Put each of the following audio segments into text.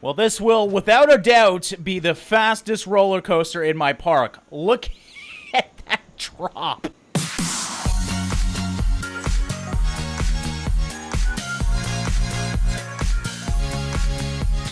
Well, this will, without a doubt, be the fastest roller coaster in my park. Look at that drop.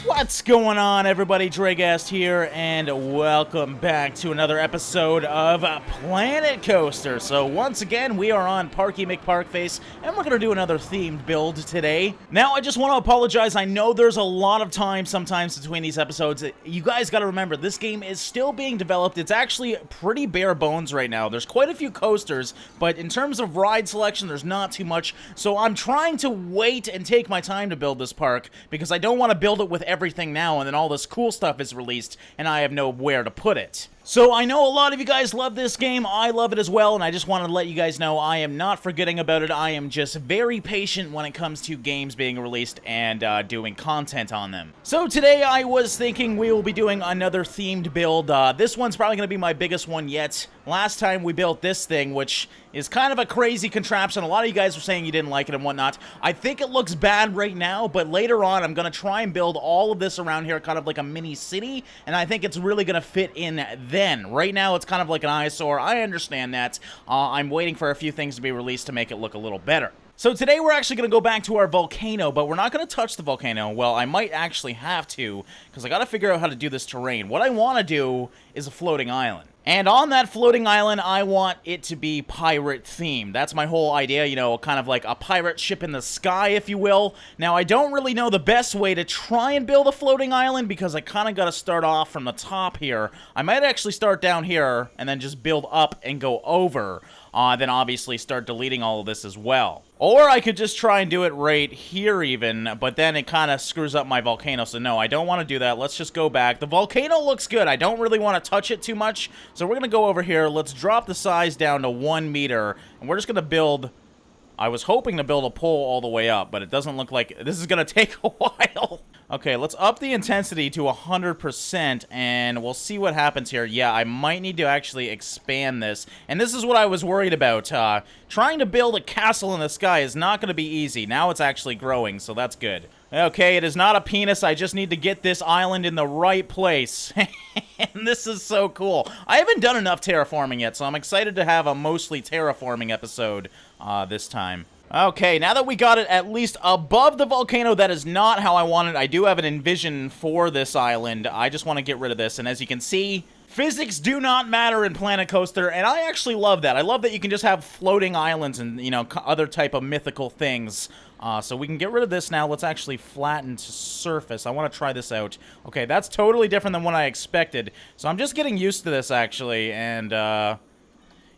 What's going on, everybody? Dragast here, and welcome back to another episode of Planet Coaster. So once again, we are on Parky McParkface, and we're going to do another themed build today. Now, I just want to apologize. I know there's a lot of time sometimes between these episodes. You guys got to remember, this game is still being developed. It's actually pretty bare bones right now. There's quite a few coasters, but in terms of ride selection, there's not too much. So I'm trying to wait and take my time to build this park, because I don't want to build it with everything now and then all this cool stuff is released and I have nowhere to put it. So I know a lot of you guys love this game, I love it as well, and I just wanted to let you guys know I am not forgetting about it. I am just very patient when it comes to games being released and doing content on them. So today I was thinking we will be doing another themed build. This one's probably going to be my biggest one yet. Last time we built this thing, which is kind of a crazy contraption. A lot of you guys were saying you didn't like it and whatnot. I think it looks bad right now, but later on I'm going to try and build all of this around here, kind of like a mini city, and I think it's really going to fit in then. Right now it's kind of like an eyesore. I understand that. I'm waiting for a few things to be released to make it look a little better. So today we're actually going to go back to our volcano, but we're not going to touch the volcano. Well, I might actually have to, because I got to figure out how to do this terrain. What I want to do is a floating island. And on that floating island, I want it to be pirate themed. That's my whole idea, you know, kind of like a pirate ship in the sky, if you will. Now, I don't really know the best way to try and build a floating island because I kind of got to start off from the top here. I might actually start down here and then just build up and go over. Then obviously start deleting all of this as well. Or I could just try and do it right here even, but then it kind of screws up my volcano, so no, I don't want to do that. Let's just go back. The volcano looks good. I don't really want to touch it too much, so we're going to go over here. Let's drop the size down to 1 meter, and we're just going to build... I was hoping to build a pole all the way up, but it doesn't look like... This is going to take a while. Okay, let's up the intensity to 100%, and we'll see what happens here. Yeah, I might need to actually expand this. And this is what I was worried about. Trying to build a castle in the sky is not going to be easy. Now it's actually growing, so that's good. Okay, it is not a penis. I just need to get this island in the right place. And this is so cool. I haven't done enough terraforming yet, so I'm excited to have a mostly terraforming episode this time. Okay, now that we got it at least above the volcano, that is not how I want it. I do have an envision for this island. I just want to get rid of this, and as you can see, physics do not matter in Planet Coaster, and I actually love that. I love that you can just have floating islands and, you know, other type of mythical things. So we can get rid of this now. Let's actually flatten to surface. I want to try this out. Okay, that's totally different than what I expected. So I'm just getting used to this, actually, and,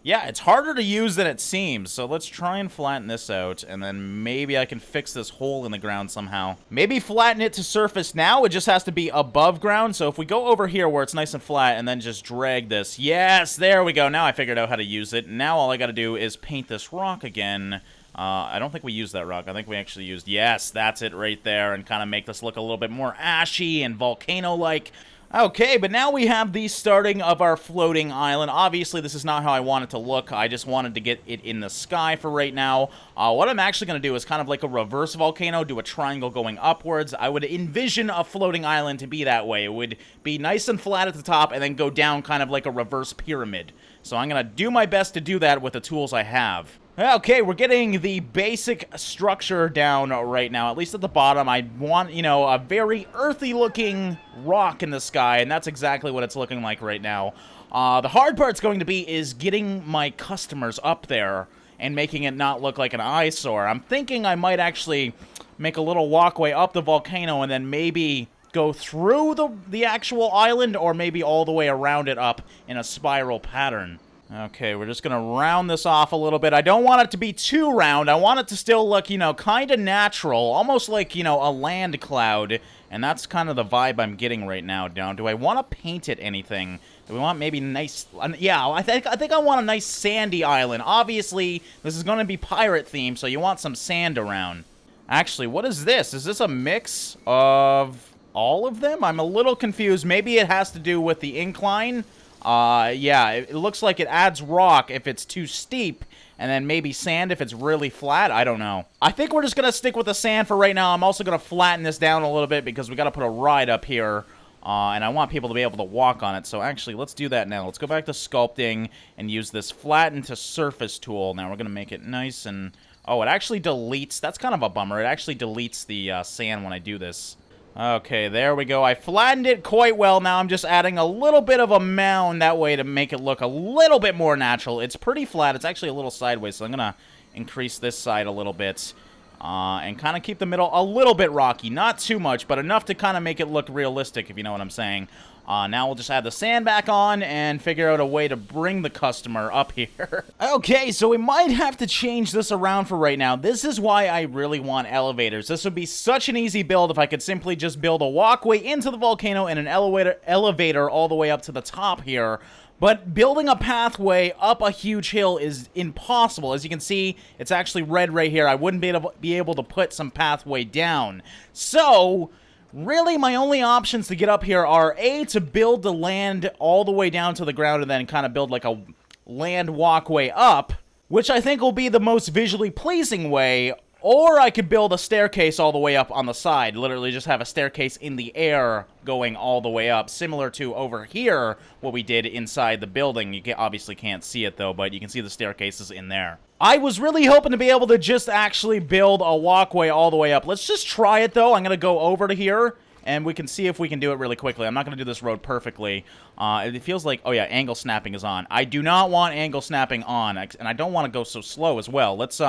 yeah, it's harder to use than it seems, so let's try and flatten this out, and then maybe I can fix this hole in the ground somehow. Maybe flatten it to surface now, it just has to be above ground, so if we go over here where it's nice and flat and then just drag this. Yes, there we go, now I figured out how to use it. Now all I gotta do is paint this rock again. I don't think we used that rock. I think we actually used, yes, that's it right there, and kind of make this look a little bit more ashy and volcano-like. Okay, but now we have the starting of our floating island. Obviously, this is not how I want it to look. I just wanted to get it in the sky for right now. What I'm actually going to do is kind of like a reverse volcano, do a triangle going upwards. I would envision a floating island to be that way. It would be nice and flat at the top and then go down kind of like a reverse pyramid. So I'm going to do my best to do that with the tools I have. Okay, we're getting the basic structure down right now, at least at the bottom. I want, you know, a very earthy-looking rock in the sky, and that's exactly what it's looking like right now. The hard part's going to be is getting my customers up there and making it not look like an eyesore. I'm thinking I might actually make a little walkway up the volcano and then maybe go through the actual island or maybe all the way around it up in a spiral pattern. Okay, we're just gonna round this off a little bit. I don't want it to be too round. I want it to still look, you know, kind of natural. Almost like, you know, a land cloud. And that's kind of the vibe I'm getting right now. Now, do I want to paint it anything? Do we want maybe nice... yeah, I think I want a nice sandy island. Obviously, this is going to be pirate themed, so you want some sand around. Actually, what is this? Is this a mix of all of them? I'm a little confused. Maybe it has to do with the incline. Yeah, it looks like it adds rock if it's too steep, and then maybe sand if it's really flat. I don't know. I think we're just going to stick with the sand for right now. I'm also going to flatten this down a little bit because we got to put a ride up here. And I want people to be able to walk on it. So actually, let's do that now. Let's go back to sculpting and use this flatten to surface tool. Now we're going to make it nice and... Oh, it actually deletes... That's kind of a bummer. It actually deletes the sand when I do this. Okay, there we go. I flattened it quite well. Now I'm just adding a little bit of a mound that way to make it look a little bit more natural. It's pretty flat. It's actually a little sideways, so I'm going to increase this side a little bit. And kind of keep the middle a little bit rocky. Not too much, but enough to kind of make it look realistic, if you know what I'm saying. Now we'll just add the sand back on and figure out a way to bring the customer up here. Okay, so we might have to change this around for right now. This is why I really want elevators. This would be such an easy build if I could simply just build a walkway into the volcano and an elevator all the way up to the top here. But building a pathway up a huge hill is impossible. As you can see, it's actually red right here. I wouldn't be able to put some pathway down. So, really, my only options to get up here are, A, to build the land all the way down to the ground and then kind of build like a land walkway up, which I think will be the most visually pleasing way. Or I could build a staircase all the way up on the side. Literally just have a staircase in the air going all the way up. Similar to over here, what we did inside the building. You obviously can't see it though, but you can see the staircases in there. I was really hoping to be able to just actually build a walkway all the way up. Let's just try it though. I'm going to go over to here. And we can see if we can do it really quickly. I'm not going to do this road perfectly. It feels like... Oh, yeah, angle snapping is on. I do not want angle snapping on. And I don't want to go so slow as well. Let's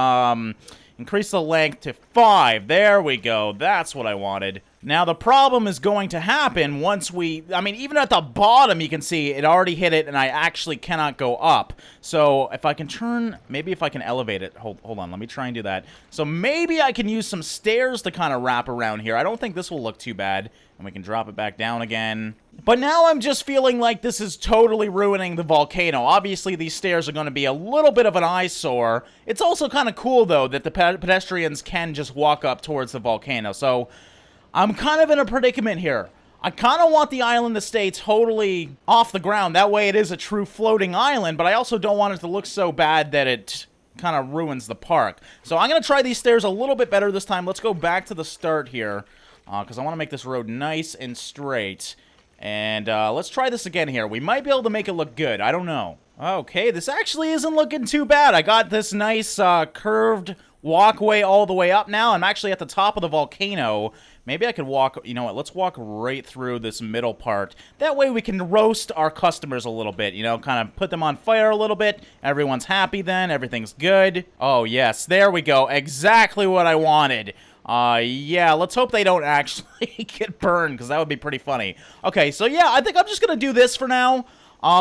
increase the length to 5. There we go. That's what I wanted. Now, the problem is going to happen once we... I mean, even at the bottom, you can see it already hit it, and I actually cannot go up. So, if I can turn... Maybe if I can elevate it. Hold on, let me try and do that. So, maybe I can use some stairs to kind of wrap around here. I don't think this will look too bad. And we can drop it back down again. But now I'm just feeling like this is totally ruining the volcano. Obviously, these stairs are going to be a little bit of an eyesore. It's also kind of cool, though, that the pedestrians can just walk up towards the volcano. So... I'm kind of in a predicament here. I kind of want the island to stay totally off the ground. That way it is a true floating island, but I also don't want it to look so bad that it kind of ruins the park. So I'm going to try these stairs a little bit better this time. Let's go back to the start here, because I want to make this road nice and straight. And let's try this again here. We might be able to make it look good. I don't know. Okay, this actually isn't looking too bad. I got this nice curved walkway all the way up now. I'm actually at the top of the volcano. Maybe I could walk, you know what, let's walk right through this middle part. That way we can roast our customers a little bit, you know, kind of put them on fire a little bit. Everyone's happy then, everything's good. Oh, yes, there we go, exactly what I wanted. Yeah, let's hope they don't actually get burned, because that would be pretty funny. Okay, so yeah, I think I'm just going to do this for now.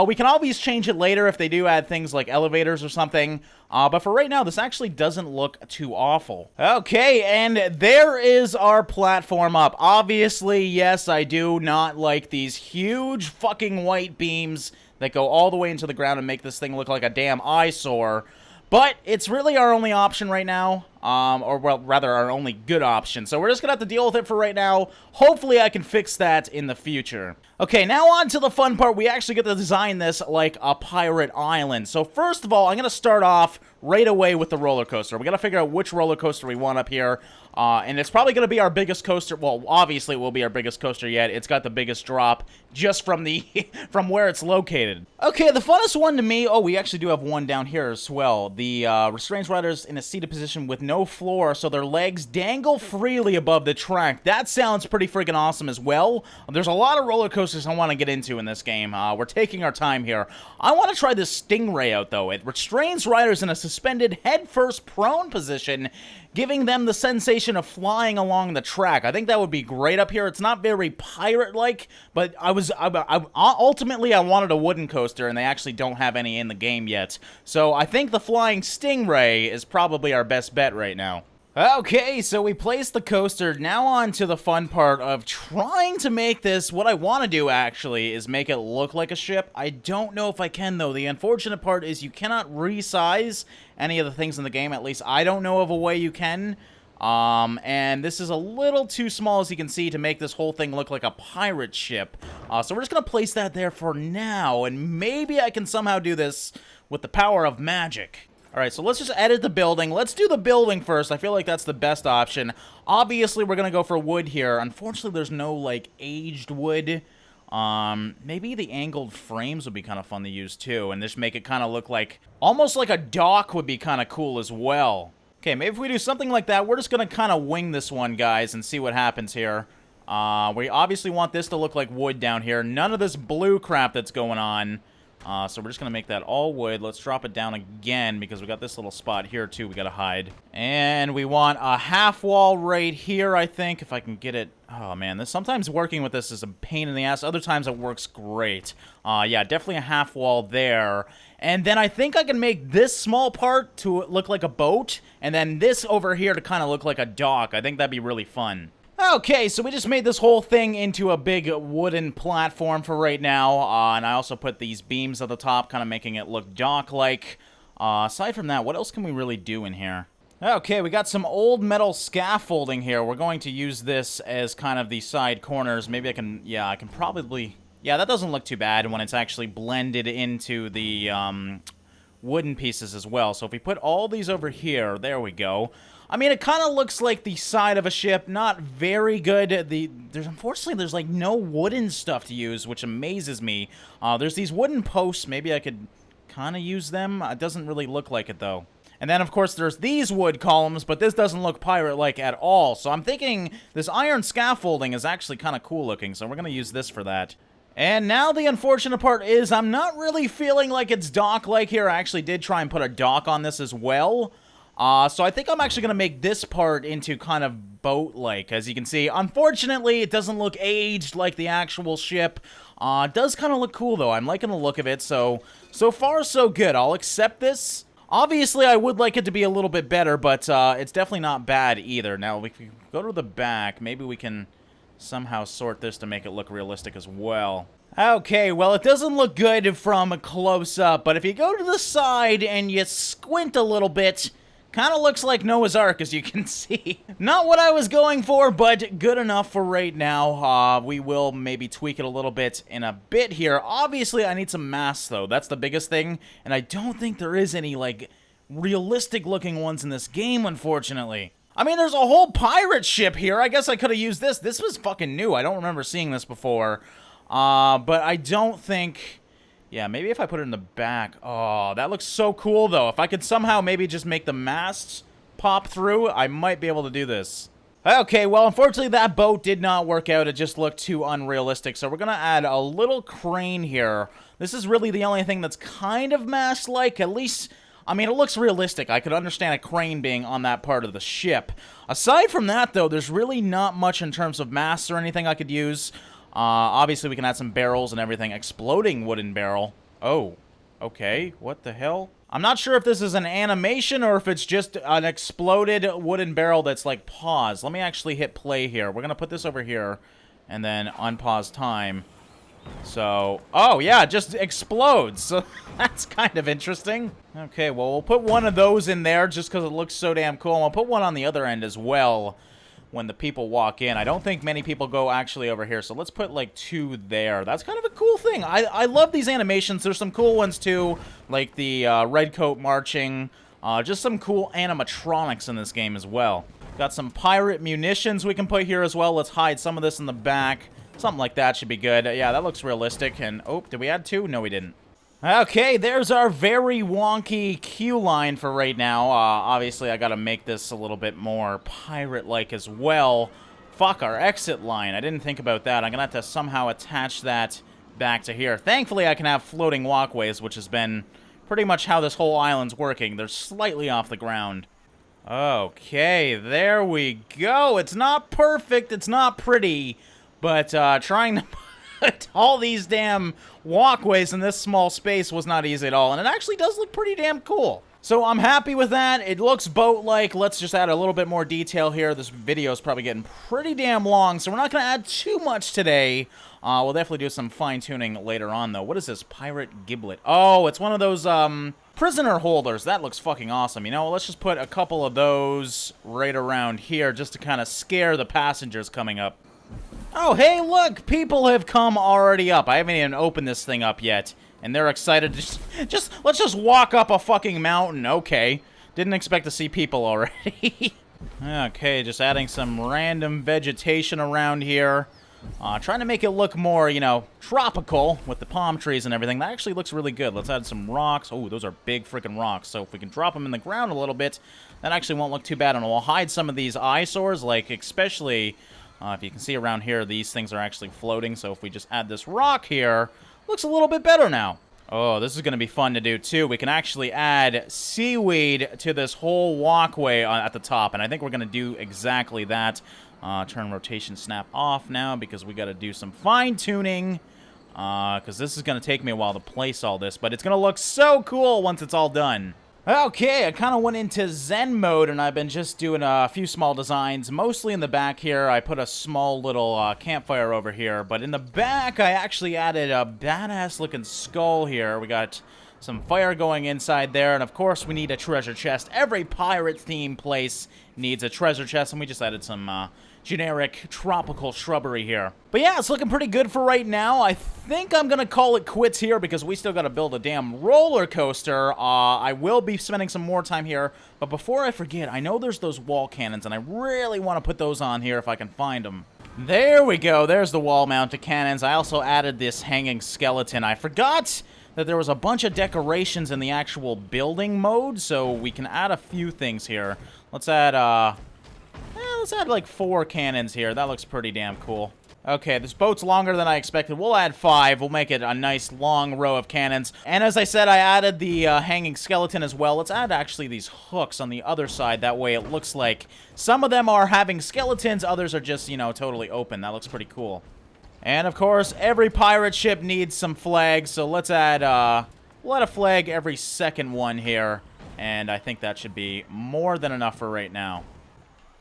We can always change it later if they do add things like elevators or something. But for right now, this actually doesn't look too awful. Okay, and there is our platform up. Obviously, yes, I do not like these huge fucking white beams that go all the way into the ground and make this thing look like a damn eyesore. But it's really our only option right now, or well, rather our only good option. So we're just gonna have to deal with it for right now. Hopefully I can fix that in the future. Okay, now on to the fun part. We actually get to design this like a pirate island. So first of all, I'm gonna start off right away with the roller coaster. We gotta figure out which roller coaster we want up here. And it's probably going to be our biggest coaster. Well, obviously it will be our biggest coaster yet. It's got the biggest drop just from the from where it's located. Okay, the funnest one to me... Oh, we actually do have one down here as well. The restraints riders in a seated position with no floor, so their legs dangle freely above the track. That sounds pretty freaking awesome as well. There's a lot of roller coasters I want to get into in this game. We're taking our time here. I want to try this Stingray out, though. It restrains riders in a suspended head-first prone position, giving them the sensation of flying along the track. I think that would be great up here. It's not very pirate-like, but ultimately I wanted a wooden coaster, and they actually don't have any in the game yet. So I think the flying Stingray is probably our best bet right now. Okay, so we placed the coaster. Now on to the fun part of trying to make this. What I want to do, actually, is make it look like a ship. I don't know if I can, though. The unfortunate part is you cannot resize any of the things in the game. At least I don't know of a way you can. And this is a little too small, as you can see, to make this whole thing look like a pirate ship. So we're just going to place that there for now, and maybe I can somehow do this with the power of magic. All right, so let's just edit the building. Let's do the building first. I feel like that's the best option. Obviously, we're going to go for wood here. Unfortunately, there's no, like, aged wood. Maybe the angled frames would be kind of fun to use, too. And just make it kind of look like... almost like a dock would be kind of cool as well. Okay, maybe if we do something like that, we're just going to kind of wing this one, guys, and see what happens here. We obviously want this to look like wood down here. None of this blue crap that's going on. So we're just going to make that all wood. Let's drop it down again because we got this little spot here, too, we got to hide. And we want a half wall right here, I think, if I can get it. Oh, man, sometimes working with this is a pain in the ass. Other times it works great. Yeah, definitely a half wall there. And then I think I can make this small part to look like a boat, and then this over here to kind of look like a dock. I think that'd be really fun. Okay, so we just made this whole thing into a big wooden platform for right now, and I also put these beams at the top, kind of making it look dock-like. Aside from that, what else can we really do in here? Okay, we got some old metal scaffolding here. We're going to use this as kind of the side corners. Maybe I can, yeah, I can probably, yeah, that doesn't look too bad when it's actually blended into the wooden pieces as well. So if we put all these over here, there we go. I mean, it kind of looks like the side of a ship. Not very good. Unfortunately, there's like no wooden stuff to use, which amazes me. There's these wooden posts. Maybe I could kind of use them. It doesn't really look like it, though. And then, of course, there's these wood columns, but this doesn't look pirate-like at all. So I'm thinking this iron scaffolding is actually kind of cool looking, so we're going to use this for that. And now the unfortunate part is I'm not really feeling like it's dock-like here. I actually did try and put a dock on this as well. So I think I'm actually going to make this part into kind of boat-like, as you can see. Unfortunately, it doesn't look aged like the actual ship. It does kind of look cool, though. I'm liking the look of it, so far, so good. I'll accept this. Obviously, I would like it to be a little bit better, but it's definitely not bad either. Now, if we go to the back, maybe we can somehow sort this to make it look realistic as well. Okay, well, it doesn't look good from close-up, but if you go to the side and you squint a little bit... kind of looks like Noah's Ark, as you can see. Not what I was going for, but good enough for right now. We will maybe tweak it a little bit in a bit here. Obviously, I need some masts, though. That's the biggest thing. And I don't think there is any, like, realistic-looking ones in this game, unfortunately. I mean, there's a whole pirate ship here. I guess I could have used this. This was fucking new. I don't remember seeing this before. But I don't think... yeah, maybe if I put it in the back. Oh, that looks so cool, though. If I could somehow maybe just make the masts pop through, I might be able to do this. Okay, well, unfortunately, that boat did not work out. It just looked too unrealistic. So we're going to add a little crane here. This is really the only thing that's kind of mast-like. At least, I mean, it looks realistic. I could understand a crane being on that part of the ship. Aside from that, though, there's really not much in terms of masts or anything I could use. Obviously, we can add some barrels and everything. Exploding wooden barrel. Oh, okay. What the hell? I'm not sure if this is an animation or if it's just an exploded wooden barrel that's, like, paused. Let me actually hit play here. We're going to put this over here and then unpause time. So, oh, yeah, it just explodes. So, that's kind of interesting. Okay, well, we'll put one of those in there just because it looks so damn cool. And we'll put one on the other end as well. When the people walk in. I don't think many people go actually over here, so let's put like 2 there. That's kind of a cool thing. I love these animations. There's some cool ones too, like the red coat marching. Just some cool animatronics in this game as well. Got some pirate munitions we can put here as well. Let's hide some of this in the back. Something like that should be good. Yeah, that looks realistic. And, oh, did we add 2? No, we didn't. Okay, there's our very wonky queue line for right now. Obviously, I gotta make this a little bit more pirate-like as well. Fuck, our exit line. I didn't think about that. I'm gonna have to somehow attach that back to here. Thankfully, I can have floating walkways, which has been pretty much how this whole island's working. They're slightly off the ground. Okay, there we go. It's not perfect, it's not pretty, but trying to... all these damn walkways in this small space was not easy at all, and it actually does look pretty damn cool. So I'm happy with that. It looks boat-like. Let's just add a little bit more detail here. This video is probably getting pretty damn long, so we're not going to add too much today. We'll definitely do some fine-tuning later on, though. What is this? Pirate Giblet. Oh, it's one of those prisoner holders. That looks fucking awesome. You know, let's just put a couple of those right around here just to kind of scare the passengers coming up. Oh, hey, look! People have come already up. I haven't even opened this thing up yet. And they're excited to let's just walk up a fucking mountain. Okay. Didn't expect to see people already. Okay, just adding some random vegetation around here. Trying to make it look more, you know, tropical with the palm trees and everything. That actually looks really good. Let's add some rocks. Oh, those are big freaking rocks. So if we can drop them in the ground a little bit, that actually won't look too bad. And we'll hide some of these eyesores, like especially, if you can see around here, these things are actually floating. So if we just add this rock here, looks a little bit better now. Oh, this is going to be fun to do, too. We can actually add seaweed to this whole walkway at the top, and I think we're going to do exactly that. Turn rotation snap off now because we got to do some fine-tuning, because this is going to take me a while to place all this, but it's going to look so cool once it's all done. Okay, I kind of went into Zen mode, and I've been just doing a few small designs, mostly in the back here. I put a small little campfire over here, but in the back, I actually added a badass-looking skull here. We got some fire going inside there, and of course, we need a treasure chest. Every pirate-themed place needs a treasure chest, and we just added some generic tropical shrubbery here. But yeah, it's looking pretty good for right now. I think I'm gonna call it quits here because we still gotta build a damn roller coaster. I will be spending some more time here, but before I forget, I know there's those wall cannons, and I really want to put those on here if I can find them. There we go. There's the wall-mounted cannons. I also added this hanging skeleton. I forgot that there was a bunch of decorations in the actual building mode, so we can add a few things here. Let's add like 4 cannons here. That looks pretty damn cool. Okay, this boat's longer than I expected. We'll add 5. We'll make it a nice long row of cannons. And as I said, I added the hanging skeleton as well. Let's add actually these hooks on the other side. That way it looks like some of them are having skeletons, others are just, you know, totally open. That looks pretty cool. And of course, every pirate ship needs some flags, so let's add, we'll add a flag every second one here. And I think that should be more than enough for right now.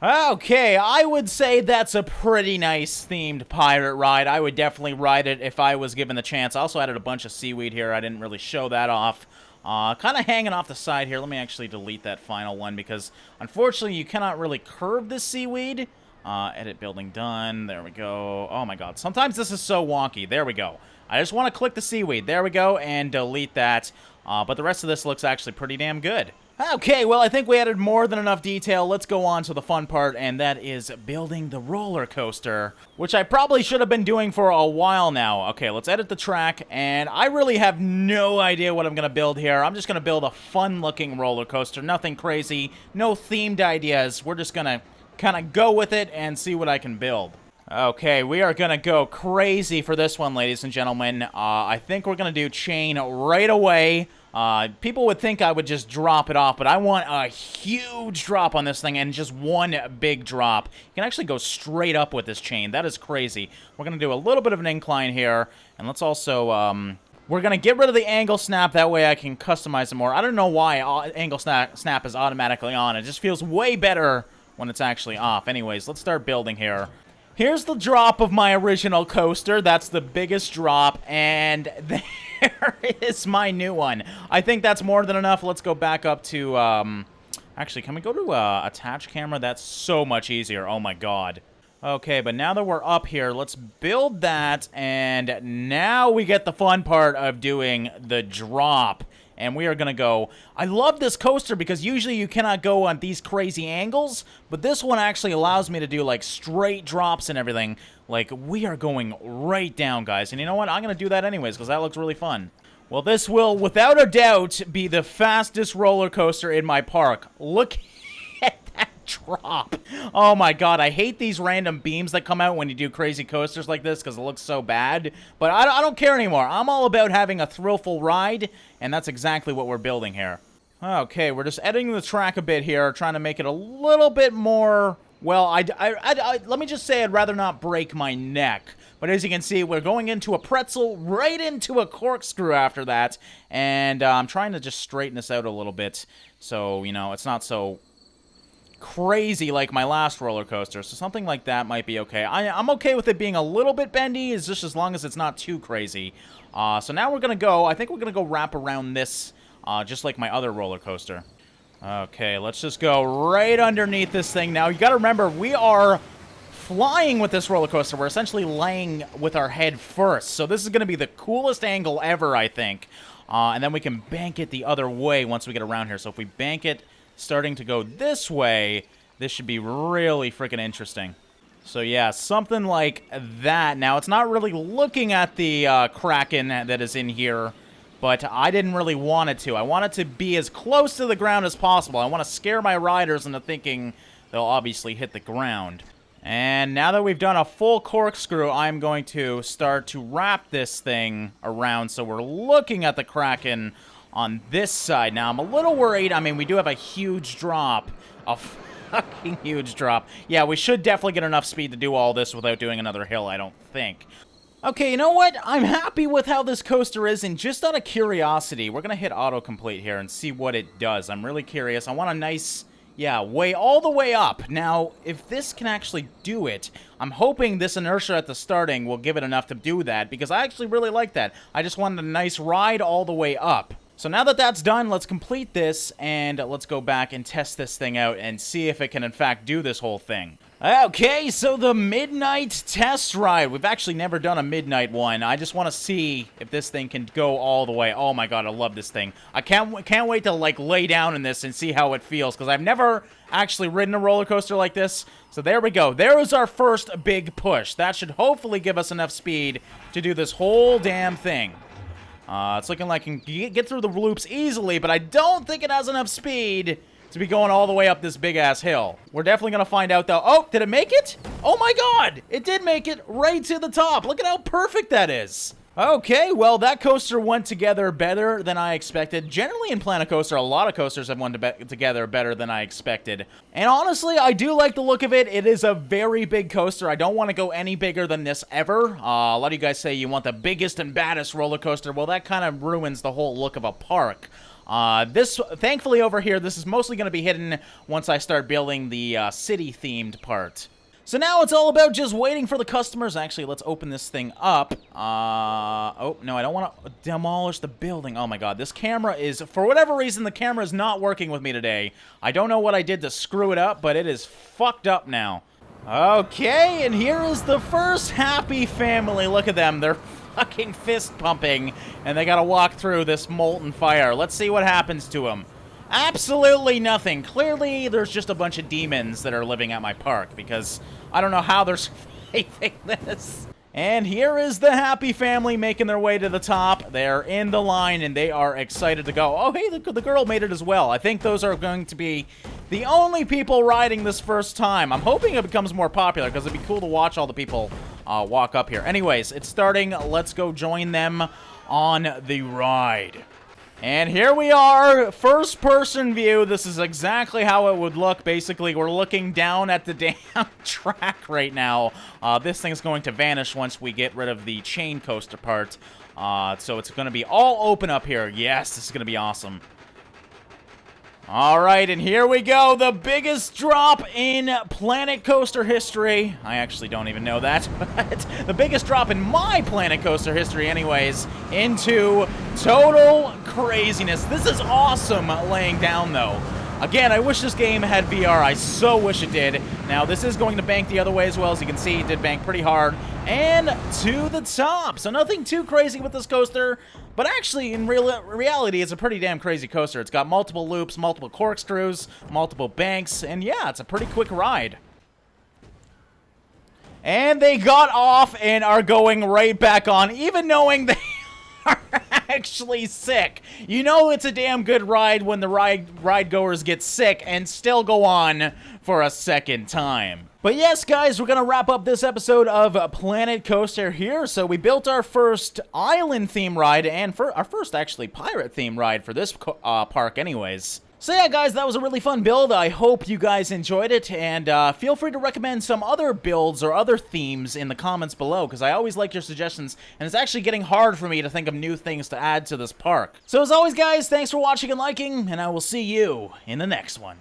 Okay, I would say that's a pretty nice themed pirate ride. I would definitely ride it if I was given the chance. I also added a bunch of seaweed here. I didn't really show that off. Kind of hanging off the side here. Let me actually delete that final one because, unfortunately, you cannot really curve this seaweed. Edit building done. There we go. Oh, my God. Sometimes this is so wonky. There we go. I just want to click the seaweed. There we go, and delete that. But the rest of this looks actually pretty damn good. Okay, well, I think we added more than enough detail. Let's go on to the fun part, and that is building the roller coaster, which I probably should have been doing for a while now. Okay, let's edit the track, and I really have no idea what I'm going to build here. I'm just going to build a fun-looking roller coaster, nothing crazy, no themed ideas. We're just going to kind of go with it and see what I can build. Okay, we are going to go crazy for this one, ladies and gentlemen. I think we're going to do chain right away. People would think I would just drop it off, but I want a huge drop on this thing and just one big drop. You can actually go straight up with this chain. That is crazy. We're going to do a little bit of an incline here, and let's also, we're going to get rid of the angle snap. That way I can customize it more. I don't know why angle snap is automatically on. It just feels way better when it's actually off. Anyways, let's start building here. Here's the drop of my original coaster. That's the biggest drop, and there is my new one. I think that's more than enough. Let's go back up to, actually, can we go to attach camera? That's so much easier. Oh, my God. Okay, but now that we're up here, let's build that, and now we get the fun part of doing the drop. And we are going to go... I love this coaster because usually you cannot go on these crazy angles, but this one actually allows me to do, like, straight drops and everything. Like, we are going right down, guys. And you know what? I'm going to do that anyways because that looks really fun. Well, this will, without a doubt, be the fastest roller coaster in my park. Look at that drop. Oh, my God. I hate these random beams that come out when you do crazy coasters like this because it looks so bad. But I don't care anymore. I'm all about having a thrillful ride, and that's exactly what we're building here. Okay, we're just editing the track a bit here, trying to make it a little bit more... Well, let me just say I'd rather not break my neck. But as you can see, we're going into a pretzel, right into a corkscrew after that. And I'm trying to just straighten this out a little bit so, you know, it's not so crazy like my last roller coaster. So something like that might be okay. I'm okay with it being a little bit bendy, is just as long as it's not too crazy. So now we're going to go, I think we're going to go wrap around this, just like my other roller coaster. Okay, let's just go right underneath this thing now. You got to remember, we are flying with this roller coaster. We're essentially laying with our head first. So this is going to be the coolest angle ever, I think. And then we can bank it the other way once we get around here. So if we bank it starting to go this way, this should be really freaking interesting. So yeah, something like that. Now, it's not really looking at the Kraken that is in here, but I didn't really want it to. I want it to be as close to the ground as possible. I want to scare my riders into thinking they'll obviously hit the ground. And now that we've done a full corkscrew, I'm going to start to wrap this thing around so we're looking at the Kraken on this side. Now, I'm a little worried. I mean, we do have a huge drop. A fucking huge drop. Yeah, we should definitely get enough speed to do all this without doing another hill, I don't think. Okay, you know what? I'm happy with how this coaster is, and just out of curiosity, we're going to hit autocomplete here and see what it does. I'm really curious. I want a nice... yeah, way all the way up. Now, if this can actually do it, I'm hoping this inertia at the starting will give it enough to do that, because I actually really like that. I just wanted a nice ride all the way up. So now that that's done, let's complete this, and let's go back and test this thing out and see if it can, in fact, do this whole thing. Okay, so the midnight test ride. We've actually never done a midnight one. I just want to see if this thing can go all the way. Oh my god, I love this thing. I can't wait to, like, lay down in this and see how it feels, because I've never actually ridden a roller coaster like this. So there we go. There is our first big push. That should hopefully give us enough speed to do this whole damn thing. It's looking like I can get through the loops easily, but I don't think it has enough speed to be going all the way up this big-ass hill. We're definitely going to find out, though. Oh, did it make it? Oh, my God! It did make it right to the top. Look at how perfect that is. Okay, well, that coaster went together better than I expected. Generally, in Planet Coaster, a lot of coasters have went together better than I expected. And honestly, I do like the look of it. It is a very big coaster. I don't want to go any bigger than this ever. A lot of you guys say you want the biggest and baddest roller coaster. Well, that kind of ruins the whole look of a park. Thankfully over here, this is mostly going to be hidden once I start building the city-themed part. So now it's all about just waiting for the customers. Actually, let's open this thing up. Oh, no, I don't want to demolish the building. Oh my god, this camera is, for whatever reason, the camera is not working with me today. I don't know what I did to screw it up, but it is fucked up now. Okay, and here is the first happy family. Look at them. They're fucking fist pumping, and they gotta walk through this molten fire. Let's see what happens to them. Absolutely nothing. Clearly, there's just a bunch of demons that are living at my park, because I don't know how they're surviving this. And here is the happy family making their way to the top. They're in the line, and they are excited to go. Oh, hey, the girl made it as well. I think those are going to be the only people riding this first time. I'm hoping it becomes more popular, because it'd be cool to watch all the people walk up here. Anyways, it's starting. Let's go join them on the ride. And here we are, first-person view. This is exactly how it would look. Basically, we're looking down at the damn track right now. This thing's going to vanish once we get rid of the chain coaster part. So it's going to be all open up here. Yes, this is going to be awesome. All right, and here we go. The biggest drop in Planet Coaster history. I actually don't even know that, but the biggest drop in my Planet Coaster history anyways, into total craziness. This is awesome laying down, though. Again, I wish this game had VR. I so wish it did. Now, this is going to bank the other way as well. As you can see, it did bank pretty hard. And to the top. So nothing too crazy with this coaster. But actually, in reality, it's a pretty damn crazy coaster. It's got multiple loops, multiple corkscrews, multiple banks. And yeah, it's a pretty quick ride. And they got off and are going right back on, even knowing they are actually sick. You know it's a damn good ride when the ride goers get sick and still go on for a second time. But yes, guys, we're going to wrap up this episode of Planet Coaster here. So we built our first island theme ride and our first, actually, pirate theme ride for this park anyways. So yeah, guys, that was a really fun build. I hope you guys enjoyed it, and feel free to recommend some other builds or other themes in the comments below, because I always like your suggestions, and it's actually getting hard for me to think of new things to add to this park. So as always, guys, thanks for watching and liking, and I will see you in the next one.